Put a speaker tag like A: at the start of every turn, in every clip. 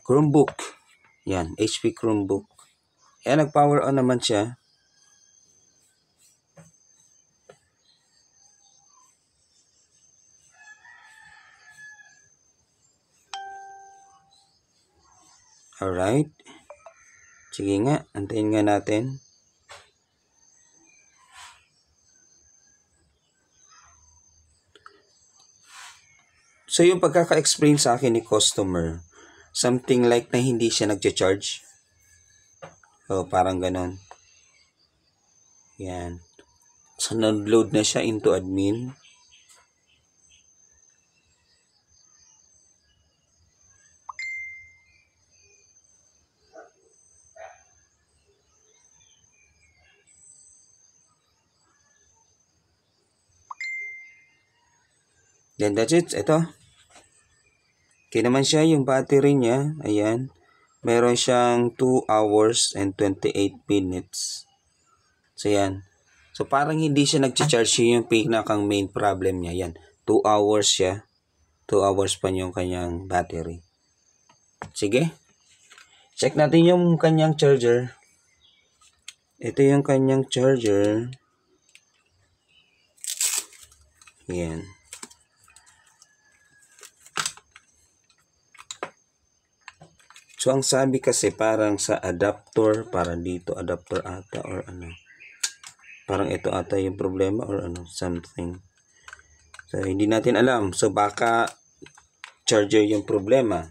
A: Chromebook. Yan, HP Chromebook. Yan, nag-power on naman siya. Alright. Sige nga, antayin nga natin. So, yung pagkaka-explain sa akin ni customer, something like na hindi siya nagcha-charge. So, parang ganon. Yan. So, nag-load na siya into admin. Then, that's it. Ito. Okay naman siya, yung battery niya, ayan, meron siyang 2 hours and 28 minutes. So, yan. So, parang hindi siya nag-charge, yung pinakang main problem niya. Yan, 2 hours siya. 2 hours pa yung kanyang battery. Sige. Check natin yung kanyang charger. Ito yung kanyang charger. Yan. So, ang sabi kasi parang sa adapter, parang dito adapter ata or ano. Parang ito ata yung problema or ano, something. So, hindi natin alam. So, baka charger yung problema.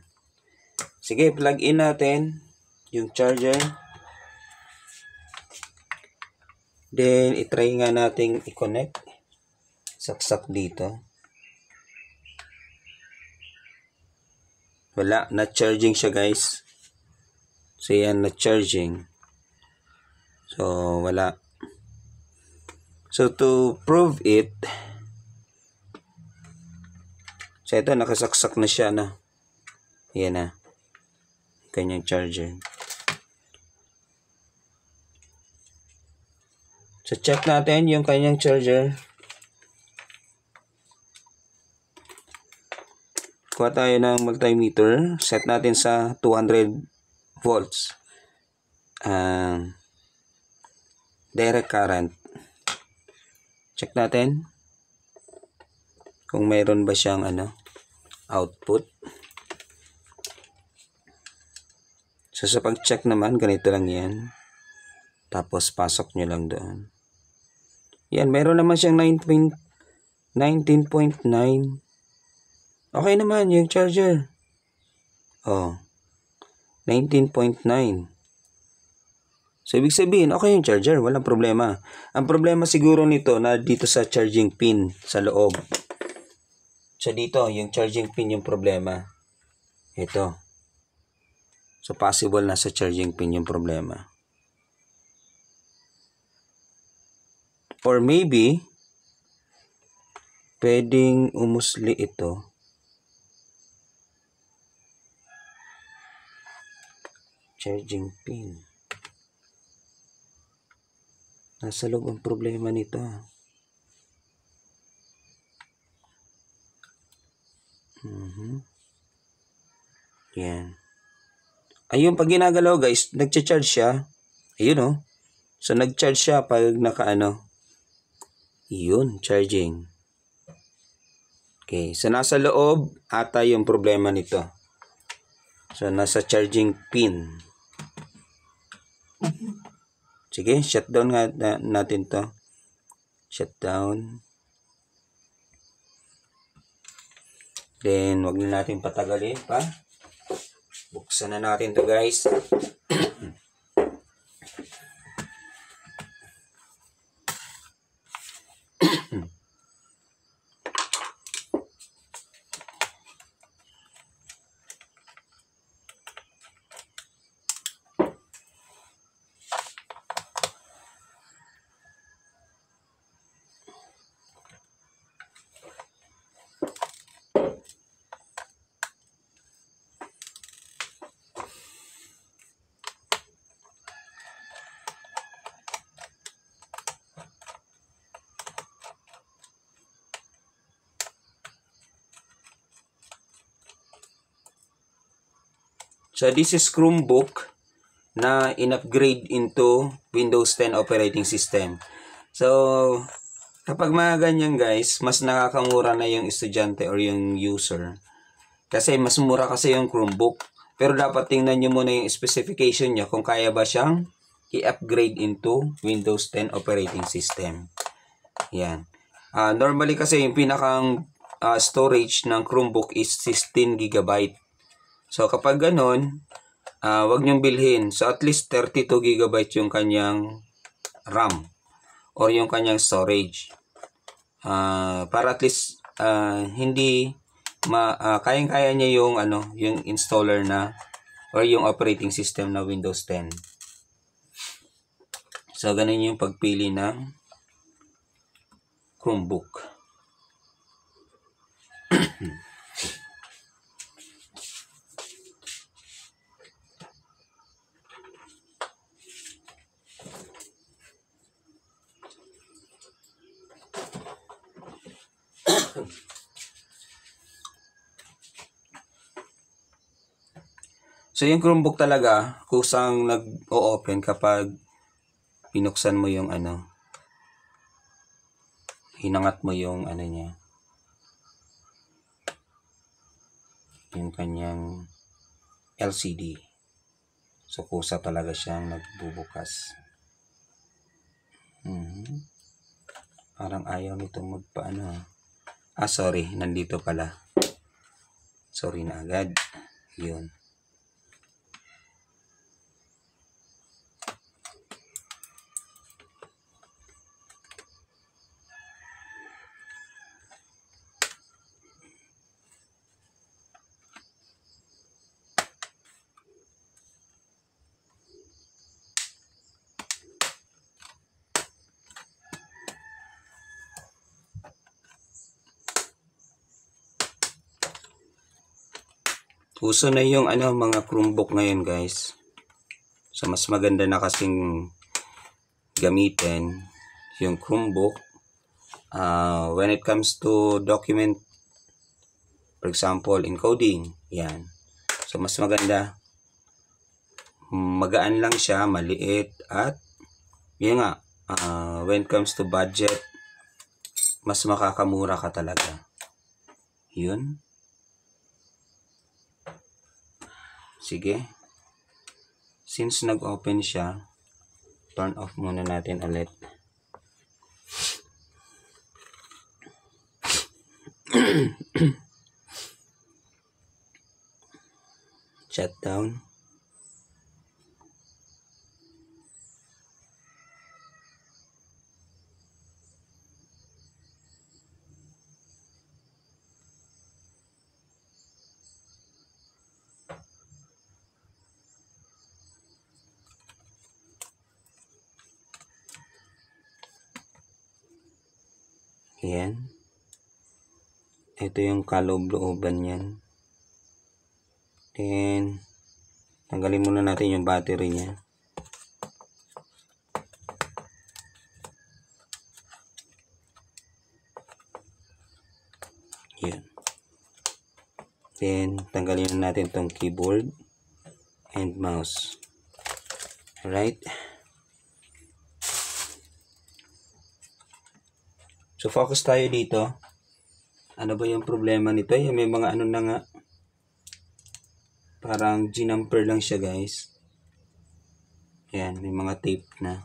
A: Sige, plug in natin yung charger. Then, itry nga nating i-connect. Saksak dito. Wala, na-charging siya guys. So, yan, na-charging. So, wala. So, to prove it, so, ito, nakasaksak na siya, na. Yan na. Kanyang charger. So, check natin yung kanyang charger. Kuha tayo ng multimeter. Set natin sa 200 volts. Direct current. Check natin kung mayroon ba siyang output. So, sa pag-check naman, ganito lang yan. Tapos, pasok nyo lang doon. Yan, mayroon naman siyang 19.9. Okay naman yung charger. 19.9. So, ibig sabihin, okay yung charger. Walang problema. Ang problema siguro nito na dito sa charging pin sa loob. So, dito, yung charging pin yung problema. Ito. So, possible na sa charging pin yung problema. Or maybe, pwedeng umusli ito. Charging pin. Nasa loob ang problema nito. Yan. Ayun, pag ginagalaw guys, nagcha-charge siya. Ayun So, nag-charge siya pag Yun, charging. Okay, so nasa loob ata yung problema nito. So, nasa charging pin. Sige, shutdown nga natin to. Shutdown. Then, wag na natin patagalin pa. Buksan na natin to guys. So this is Chromebook na in-upgrade into Windows 10 operating system. So kapag mga ganyan guys, mas nakakamura na yung estudyante or yung user. Kasi mas mura kasi yung Chromebook. Pero dapat tingnan nyo muna yung specification niya kung kaya ba siyang i-upgrade into Windows 10 operating system. Yan. Normally kasi yung pinakang storage ng Chromebook is 16 GB. So kapag ganun, wag nyong bilhin. So at least 32 GB yung kanyang RAM or yung kanyang storage. Para at least hindi kayang-kaya niya yung yung installer na or yung operating system na Windows 10. So ganun yung pagpili ng Chromebook. So yung Chromebook talaga kusang nag-o-open kapag pinuksan mo yung hinangat mo yung niya, yung kanyang LCD. So kusa talaga siyang nagbubukas. Parang ayaw nitong magpaano. Sorry, nandito pala. Sorry na agad. Yun. Uso na yung mga Chromebook ngayon guys. So mas maganda na kasing gamitin yung Chromebook when it comes to document, for example encoding. Yan. So mas maganda, magaan lang siya, maliit, at yun nga, when it comes to budget, mas makakamura ka talaga. Yun. Sige. Since nag-open siya, turn off muna natin ulit. Shut down. Ayan. Ito yung kaloob-looban yan. Then, tanggalin muna natin yung battery niya. Yan. Then, tanggalin na natin tong keyboard and mouse. Alright. So, focus tayo dito. Ano ba yung problema nito? May mga na nga. Parang ginamper lang siya guys. Ayan, may mga tape na.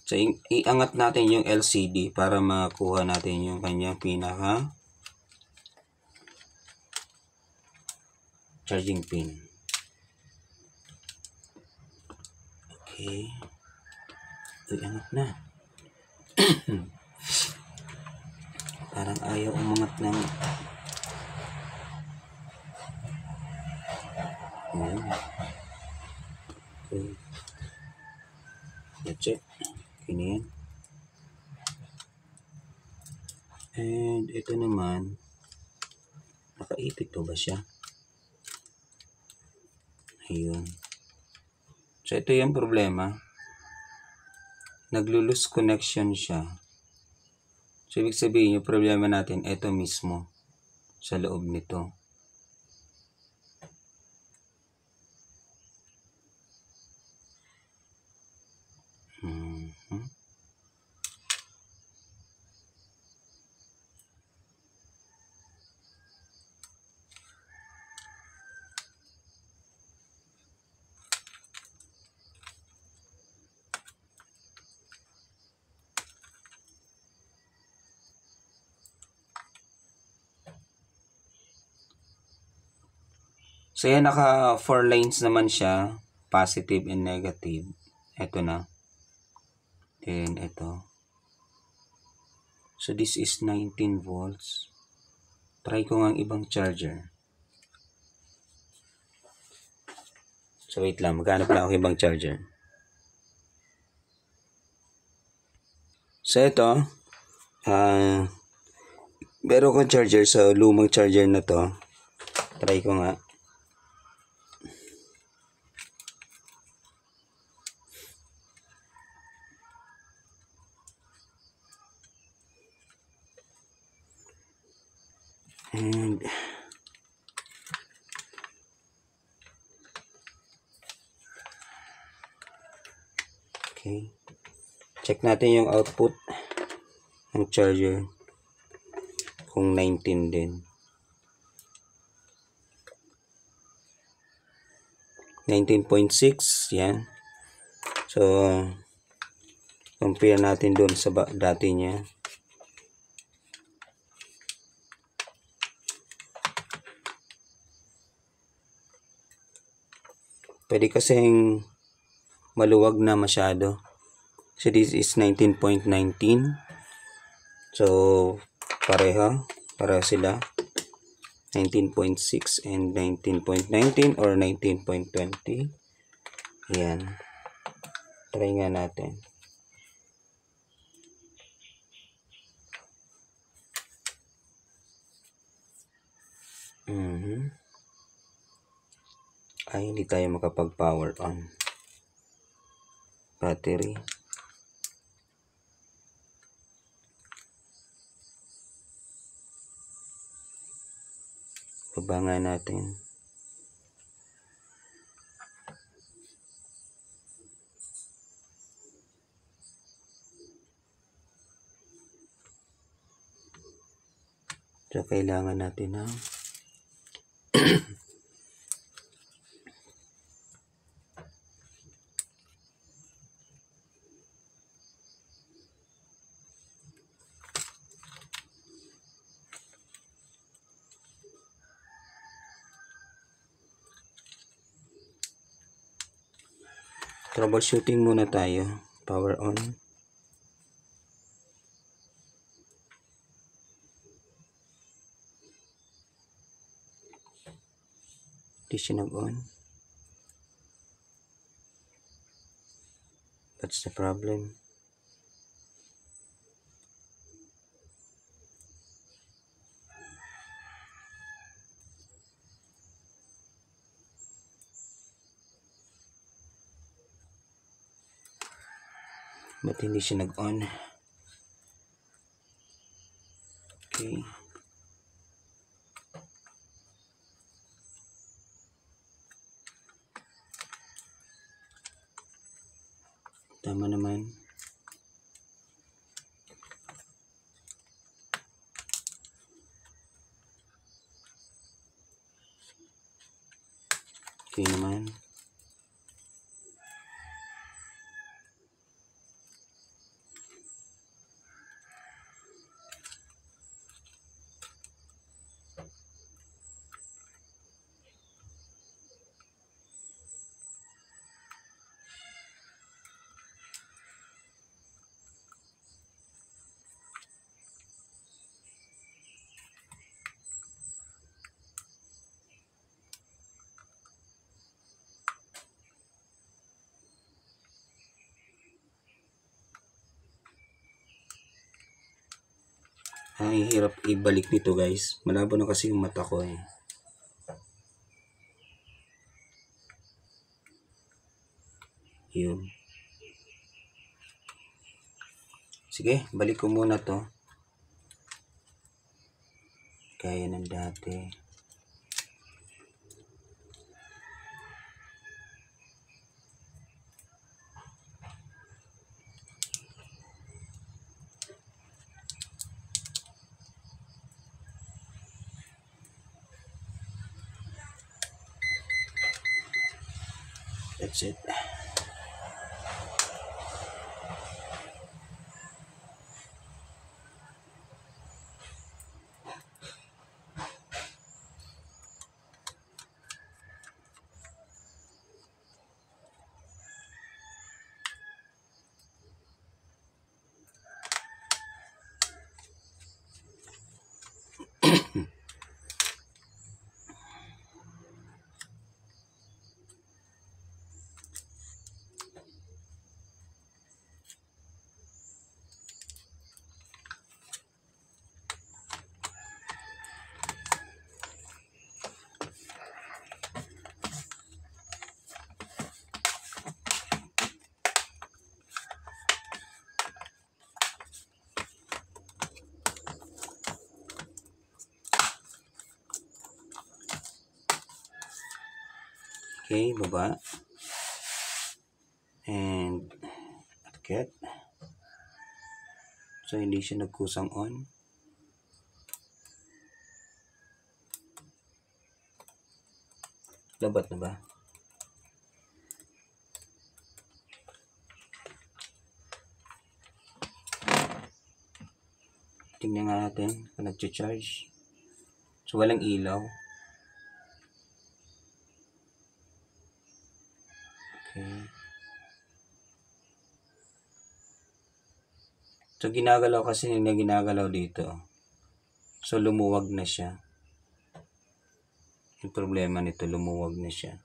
A: So, iangat natin yung LCD para makuha natin yung kanyang pinaka charging pin. Okay. Iangat na. Parang ayaw umangat ng okay. Check. Ganyan. And ito naman, nakaipit to ba siya? Ayun. So ito yung problema. Naglo-lose connection siya. So ibig sabihin yung problema natin, ito mismo sa loob nito. So yan, naka 4 lanes naman siya, positive and negative. Ito na. Then ito. So this is 19 volts. Try ko nga ang ibang charger. So wait lang, maghanap lang ako ibang charger. So ito, meron kong charger sa lumang charger na to. Try ko nga. And okay. Check natin yung output ng charger. Kung 19 din. 19.6, yan. So, compare natin doon sa dati niya. Pwede kasing maluwag na masyado. So this is 19.19. So pareho sila. 19.6 and 19.19 or 19.20. Ayan. Try nga natin. Ay, hindi tayo makapag-power on. Battery. Baba nga natin. So, kailangan natin ng troubleshooting muna tayo. Power on. Di siya nag-on. That's the problem. Ba't hindi siya nag-on? Okay. Tama naman. Okay naman. Ang hirap ibalik nito guys. Malabo na kasi yung mata ko eh. Yun. Sige, balik ko muna to. Kaya ng dati. That's it. Okay, baba. And get. So, hindi siya nagkusang on. Labat na ba? Tingnan nga natin kung nag-charge. So, walang ilaw. Okay. So, ginagalaw kasi na ginagalaw dito. So, lumuwag na siya. Yung problema nito, lumuwag na siya.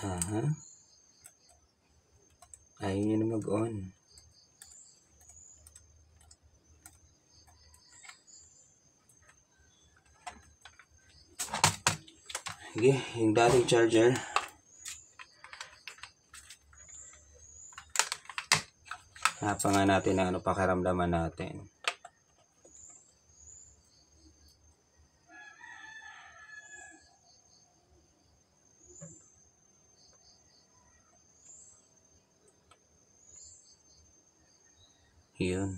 A: Aha. Ayaw niya na mag-on. Sige, yung dating charger. Hapa nga natin na ano pakiramdaman natin. Yun.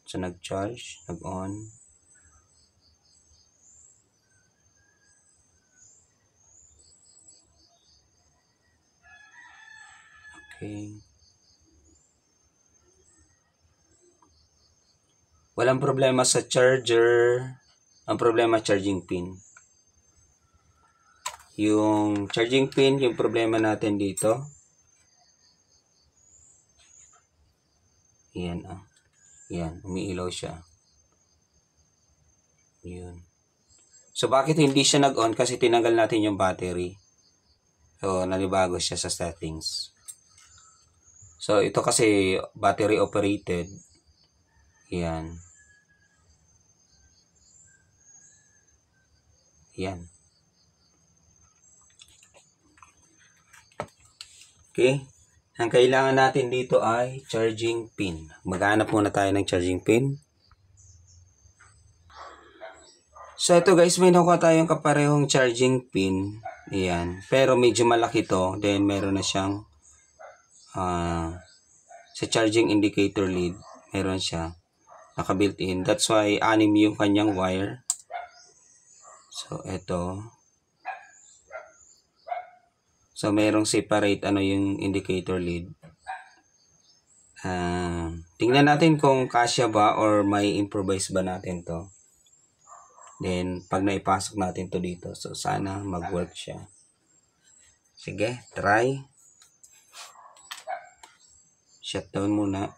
A: So, nag-charge, nag-on. Okay. Walang problema sa charger. Ang problema, charging pin. Yung charging pin, yung problema natin dito. Yan ah. Yan, umiilaw siya. Yun. So, bakit hindi siya nag-on? Kasi tinanggal natin yung battery. So, nalibago siya sa settings. So, ito kasi battery operated. Yan. Yan. Okay. Ang kailangan natin dito ay charging pin. Maghanap muna tayo ng charging pin. So, ito guys, may nakuha tayong kaparehong charging pin. Ayan. Pero medyo malaki to. Then, meron na siyang sa charging indicator lead. Meron siya. Naka-built in. That's why, 6 yung kanyang wire. So, ito. So, merong separate yung indicator lead. Tingnan natin kung kasya ba or may improvise ba natin to. Then, pag naipasok natin to dito, so sana mag-work siya. Sige, try. Shutdown muna.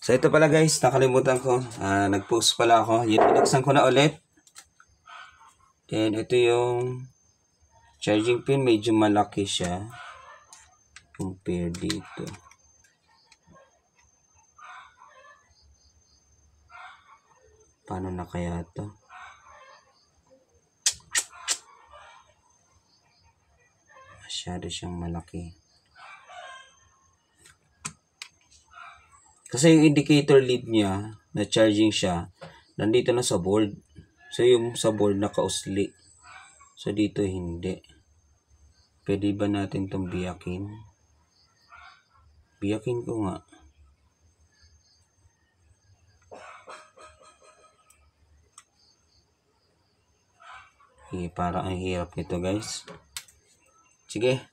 A: So ito pala guys, nakalimutan ko. Nag-post pala ako. Yun, pinaksan ko na ulit. Then ito yung charging pin. Medyo malaki siya. Compare dito. Paano na kaya ito? Masyado siyang malaki. Kasi yung indicator lead niya, na charging siya, nandito na sa board. So yung sa board naka-usli. So dito hindi. Pwede ba natin itong biyakin? Biyakin ko nga. Okay, parang ang hirap nito guys. Sige.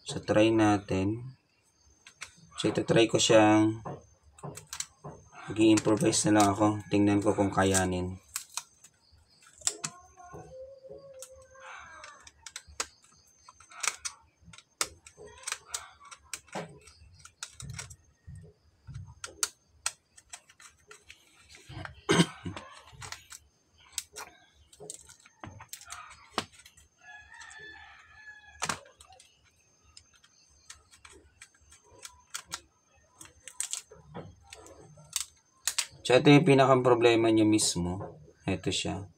A: So try natin. So ito try ko siyang mag-i-improvise na lang ako. Tingnan ko kung kayanin. So, ito yung pinakang problema niya mismo. Ito siya.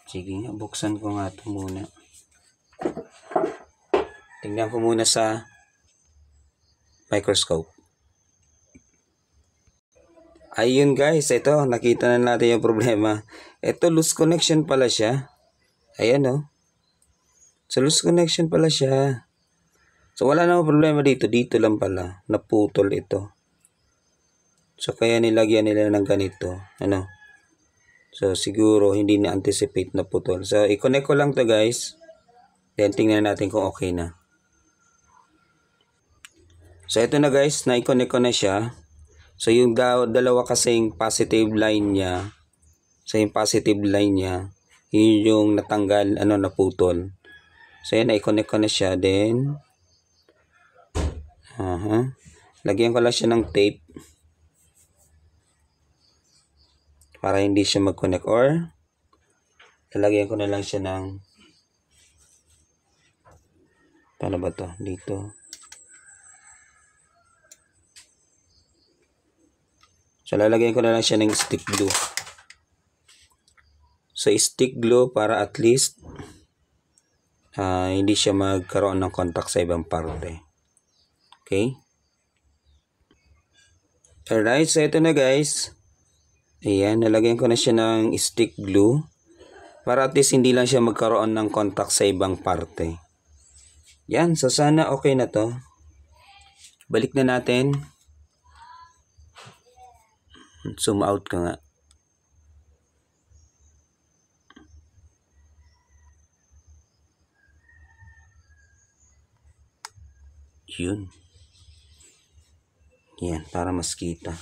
A: Sige nga, buksan ko nga ito muna. Tingnan ko muna sa microscope. Ayun guys, ito, nakita na natin yung problema. Ito, loose connection pala siya. Ayan o. So, loose connection pala siya. So, wala namang problema dito. Dito lang pala. Naputol ito. So, kaya nilagyan nila ng ganito. Ano? So, siguro hindi na-anticipate na putol. So, i-connect ko lang to guys. Then, tingnan natin kung okay na. So, ito na guys. Na-i-connect ko na siya. So, yung dalawa kasing positive line niya. So, yung positive line niya. Yun yung natanggal, naputol. So, yan. Na-i-connect ko na siya. Then, lagyan ko lang siya ng tape para hindi siya mag-connect, or lalagyan ko na lang siya ng paano ba to dito. So lalagyan ko na lang siya ng stick glue. So stick glue para at least hindi siya magkaroon ng contact sa ibang parte. Okay? Alright, so ito na guys. Ayan, nalagyan ko na siya ng stick glue para at least hindi lang siya magkaroon ng contact sa ibang parte. Yan, so sana okay na to. Balik na natin. Zoom out ka nga. Yun. Yan, para mas kita.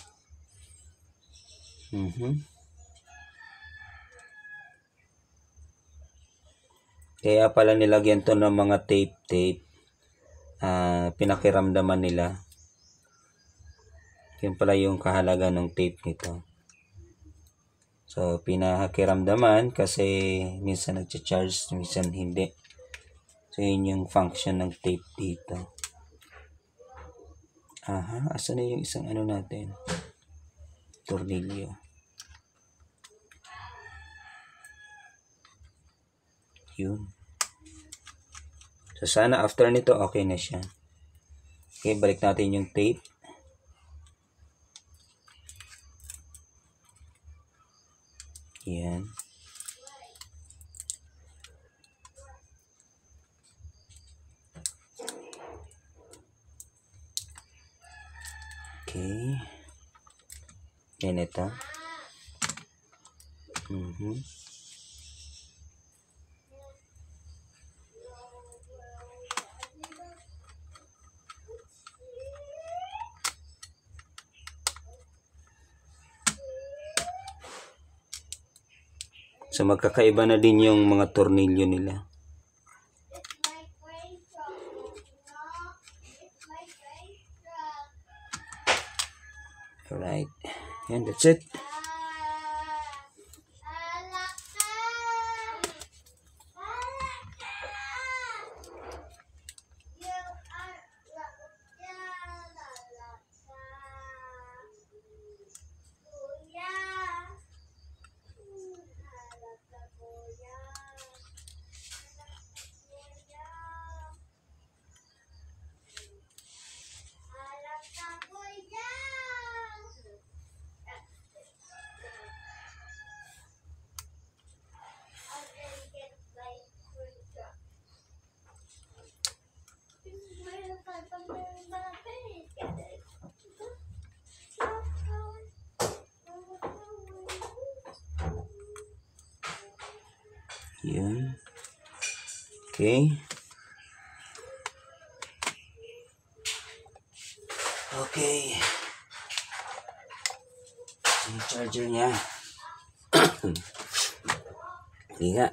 A: Kaya pala nilagyan to ng mga tape. Pinakiramdaman nila. Yan pala yung kahalaga ng tape nito. So, pinakiramdaman kasi minsan nag-charge, minsan hindi. So, yun yung function ng tape dito. Asan na yung isang natin? Tornilyo. Yun. So, sana after nito, okay na siya. Okay, balik natin yung tape. Yan. Okay. Yan ito. So magkakaiba na din yung mga tornilyo nila. Alright. Yan, that's it. Yan. Okay. Okay. Yung charger niya. Hindi nga.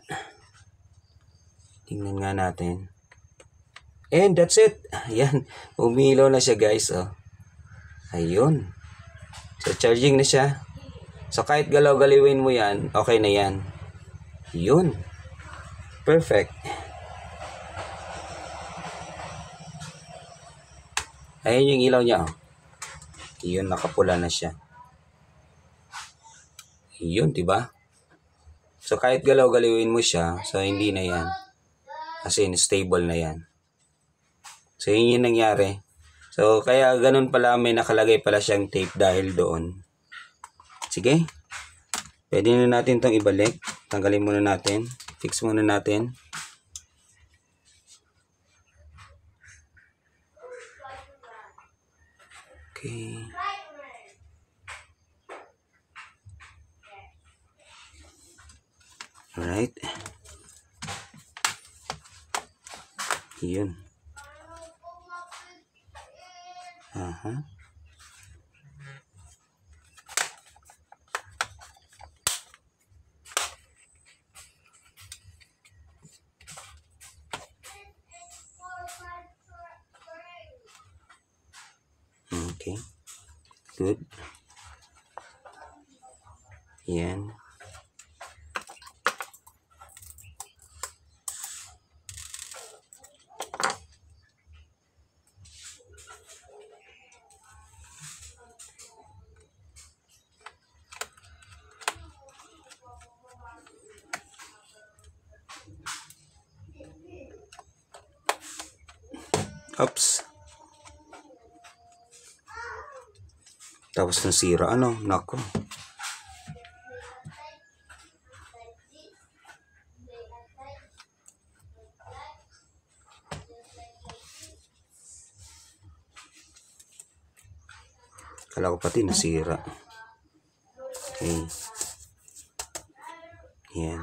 A: Tingnan nga natin. And that's it. Ayan. Umilaw na siya guys. Oh. Ayun. So charging na siya. So kahit galaw-galiwin mo yan, okay na yan. Yun. Perfect. Ayun yung ilaw niya. Oh. Yun, nakapula na siya. Yun, diba? So kahit galaw-galiwin mo siya, so hindi na yan. Kasi stable na yan. So yun yung nangyari. So kaya ganun pala, may nakalagay pala siyang tape dahil doon. Sige. Pwede na natin itong ibalik. Tanggalin muna natin. Fix muna natin. Okay. Alright. Yun. Aha. Okay. Good. Yan. Oops. Tapos nasira, ano? Nako. Kala ko pati nasira. Okay. Yan.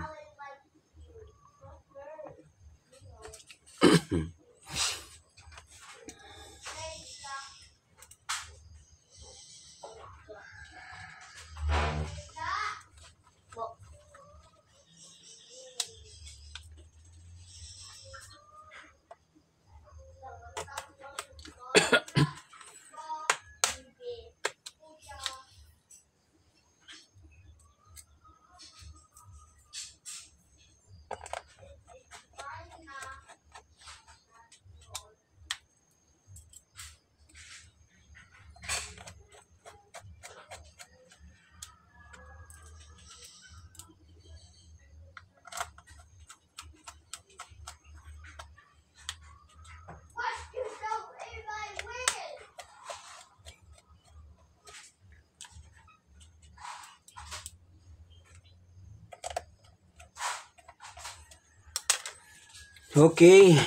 A: Okay,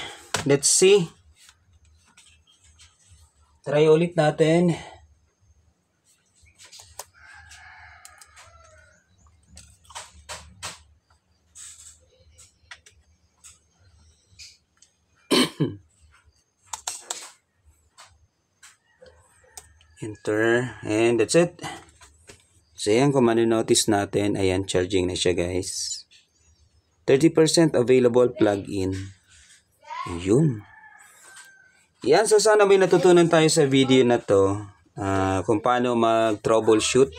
A: let's see. Try ulit natin. Enter, and that's it. So yan, kung manonotice natin, ayan, charging na siya guys. 30% available plug-in. Yun. Yan, so sana may natutunan tayo sa video na to. kung paano mag-troubleshoot.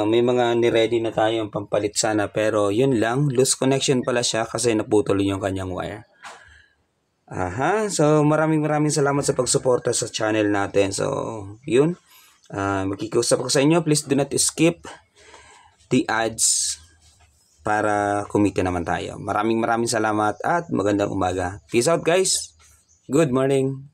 A: May mga ni-ready na tayong pampalit sana, pero yun lang, loose connection pala siya kasi naputol yung kanyang wire. So maraming salamat sa pagsuporta sa channel natin. So yun, magkikiusap ako sa inyo, please do not skip the ads para kumita naman tayo. Maraming salamat at magandang umaga. Peace out guys. Good morning.